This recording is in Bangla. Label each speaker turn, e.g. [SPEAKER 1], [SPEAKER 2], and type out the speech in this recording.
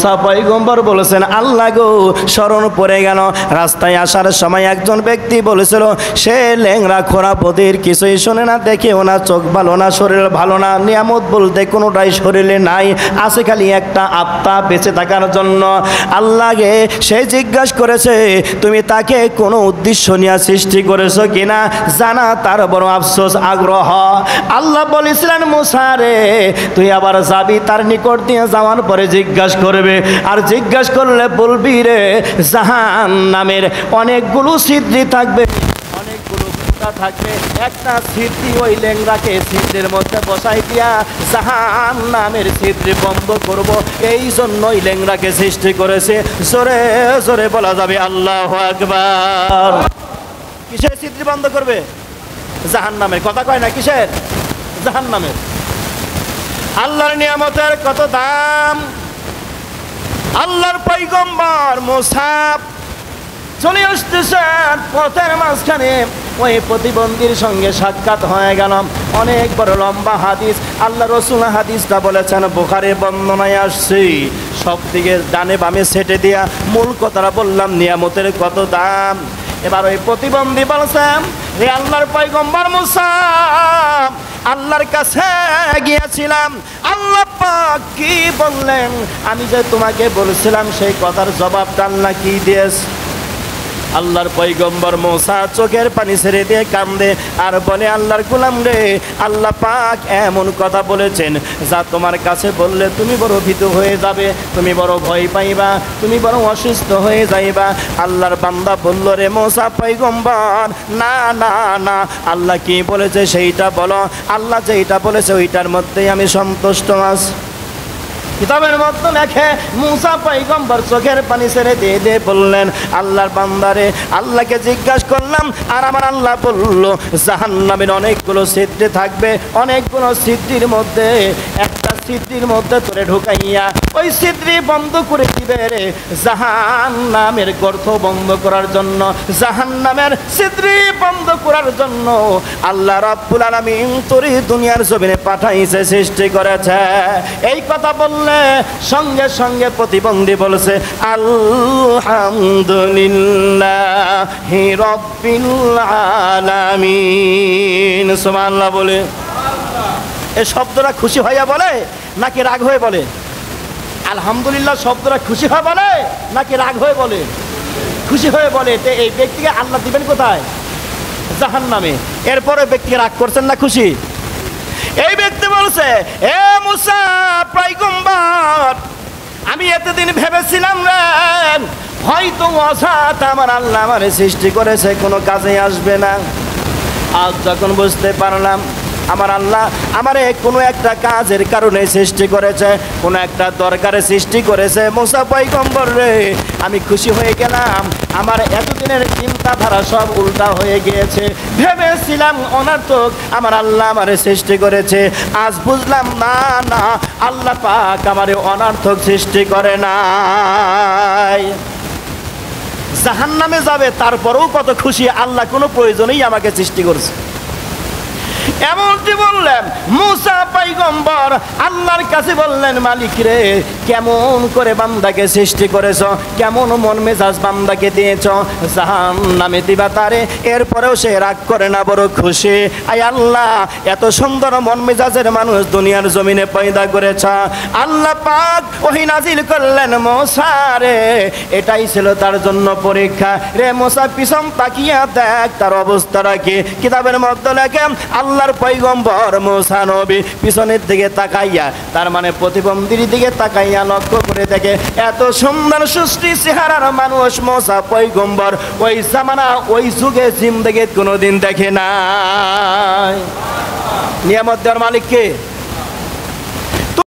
[SPEAKER 1] মুসা পয়গম্বর বলেছেন, আল্লাহ গো, স্মরণ পড়ে গেল রাস্তায় আসার সময় একজন ব্যক্তি বলেছিল সে ল্যাংড়া খোরা পথের কিছুই শোনে না, দেখেও না, চোখ ভালো না, শরীর ভালো না, নিয়ামত বলতে কোনোটাই শরীরে নাই, আছে খালি একটা আত্মা বেঁচে থাকার জন্য। আল্লাহকে সে জিজ্ঞাসা করেছে তুমি তাকে কোনো উদ্দেশ্য নিয়ে সৃষ্টি করেছো কিনা, জানা তার বড় আফসোস, আগ্রহ। আল্লাহ বলেছিলেন মুসা রে, তুই আবার যাবি, তার নিকট দিয়ে যাওয়ার পরে জিজ্ঞাসা করবে, আর জিজ্ঞাসা করলে বলবি রে জাহান্নামের অনেকগুলো ছিদ্রি থাকবে, অনেকগুলো ফুটা থাকবে, একটা ছিদ্রি ওই ল্যাংড়াকে ছিদ্রের মধ্যে বসাই দিয়া জাহান্নামের ছিদ্রি বন্ধ করব, এই জন্যই ল্যাংড়াকে সৃষ্টি করেছে। জোরে জোরে বলা যাবে আল্লাহু আকবার। কিসের ছিদ্রি বন্ধ করবে? জাহান্নামের। কথা কয় না, কিসের? জাহান্নামের। আল্লাহর নিয়ামতের কত দাম! আল্লাহর পয়গম্বর মুসা চলে আসতেছেন, পথের মাঝখানে ওই প্রতিবন্ধীর সঙ্গে সাক্ষাৎ হয়ে গেল। অনেক বড় লম্বা হাদিস, আল্লাহ রসুল হাদিসটা বলেছেন, বুখারীর বর্ণনায় আসছে। সব দিকে ডানে বামে সেটে দিয়া মূল কথাটা বললাম, নিয়ামতের কত দাম। এবার ওই প্রতিবন্ধী বলছেন, হে আল্লাহর পয়গম্বর মুসা, আল্লাহর কাছে গিয়েছিলাম, আল্লাহ পাক কি বললেন? আমি যে তোমাকে বলছিলাম সেই কথার জবাবটা আল্লাহ কি দিয়েছে? আল্লাহর পয়গম্বর মুসা চোখের পানি ছেড়ে দিয়ে কান্দে আর বলে, আল্লাহর গোলাম রে, আল্লাহ পাক এমন কথা বলেছেন যা তোমার কাছে বললে তুমি বড় ভীত হয়ে যাবে, তুমি বড় ভয় পাইবা, তুমি বড় অসুস্থ হয়ে যাইবা। আল্লাহর বান্দা বলল, রে মুসা পয়গম্বর, না না না, আল্লাহ কি বলেছে সেইটা বলো, আল্লাহ যেইটা বলেছে ওইটার মধ্যেই আমি সন্তুষ্ট আছি। কিতাবের মধ্যে লেখে মুসা পয়গম্বর চোখের পানি ছেড়ে দিয়ে দিয়ে বললেন, আল্লাহর বান্দারে, আল্লাহকে জিজ্ঞাসা করলাম আর আমার আল্লাহ বলল জাহান্নামের অনেকগুলো ছিদ্র থাকবে, অনেকগুলো ছিদ্রির মধ্যে একটা ছিদ্রির মধ্যে তোরে ঢুকাইয়া ওই ছিদ্রি বন্ধ করে দিবে রে, জাহান্নামের গর্ত বন্ধ করার জন্য, জাহান্নামের ছিদ্রি বন্ধ করার জন্য আল্লাহ রাব্বুল আলামিন তোরে দুনিয়ার জমিনে পাঠাইছে, সৃষ্টি করেছে। এই কথা বললে সঙ্গে সঙ্গে প্রতিবন্ধী বলেছে, আলহামদুলিল্লাহি রাব্বিল আলামিন। সুবহানাল্লাহ বলে। এই শব্দটা খুশি হইয়া বলে নাকি রাগ হয়ে বলে? আলহামদুলিল্লাহ শব্দটা খুশি হয়ে বলে নাকি রাগ হয়ে বলে? খুশি হয়ে বলে। তো এই ব্যক্তিকে আল্লাহ দিবেন কোথায়? জাহান্নামে। এরপরে ব্যক্তিকে রাগ করছেন না খুশি? এই ব্যক্তি বলছে, এ মুসা পয়গম্বর, আমি এতদিন ভেবেছিলাম রে হয়তো অজাত আমার আল্লাহ আমারে সৃষ্টি করেছে, কোনো কাজে আসবে না। আজ যখন বুঝতে পারলাম আমার আল্লাহ আমারে কোনো একটা কাজের কারণে সৃষ্টি করেছে, কোনো একটা দরকারে সৃষ্টি করেছে, মুসা পয়গম্বর রে আমি খুশি হয়ে গেলাম। আমার এতদিনের চিন্তাধারা সব উল্টা হয়ে গিয়েছে। ভেবেছিলাম অনর্থক আমার আল্লাহ আমারে সৃষ্টি করেছে, আজ বুঝলাম না না, আল্লাহ পাক আমারে অনর্থক সৃষ্টি করে নাই। জাহান্নামে যাবে তারপরেও কত খুশি, আল্লাহ কোনো প্রয়োজনেই আমাকে সৃষ্টি করছে। এমনটি বললেন মুসা পয়গম্বর আল্লাহর কাছে বললেন, মালিক রে, কেমন করে বান্দাকে সৃষ্টি করেছ, কেমন মন মেজাজ বান্দাকে দিয়েছ, জাহান্নামে দিবা তারে, এরপরেও সে রাগ করে না, বড় খুশি। আয় আল্লাহ, এত সুন্দর মন মেজাজের মানুষ দুনিয়ার জমিনে পয়দা করেছ। আল্লাহ পাক ওহী নাজিল করলেন, মুসা রে এটাই ছিল তার জন্য পরীক্ষা। রে মুসা পিছন তাকিয়া দেখ তার অবস্থাটা কি। কিতাবের মধ্যে লেখেন আল্লাহর পয়গম্বর মুসা নবী পিছনের দিকে তাকাইয়া, তার মানে প্রতিবন্ধীর দিকে তাকাইয়া লক্ষ্য করে দেখে এত সুন্দর সুষ্টি চেহারার মানুষ মুসা পয়গম্বর ওই জামানা ওই যুগে জিন্দেগিতে কোনোদিন দেখে নাই। নিয়ামত দেওয়ার মালিক কে?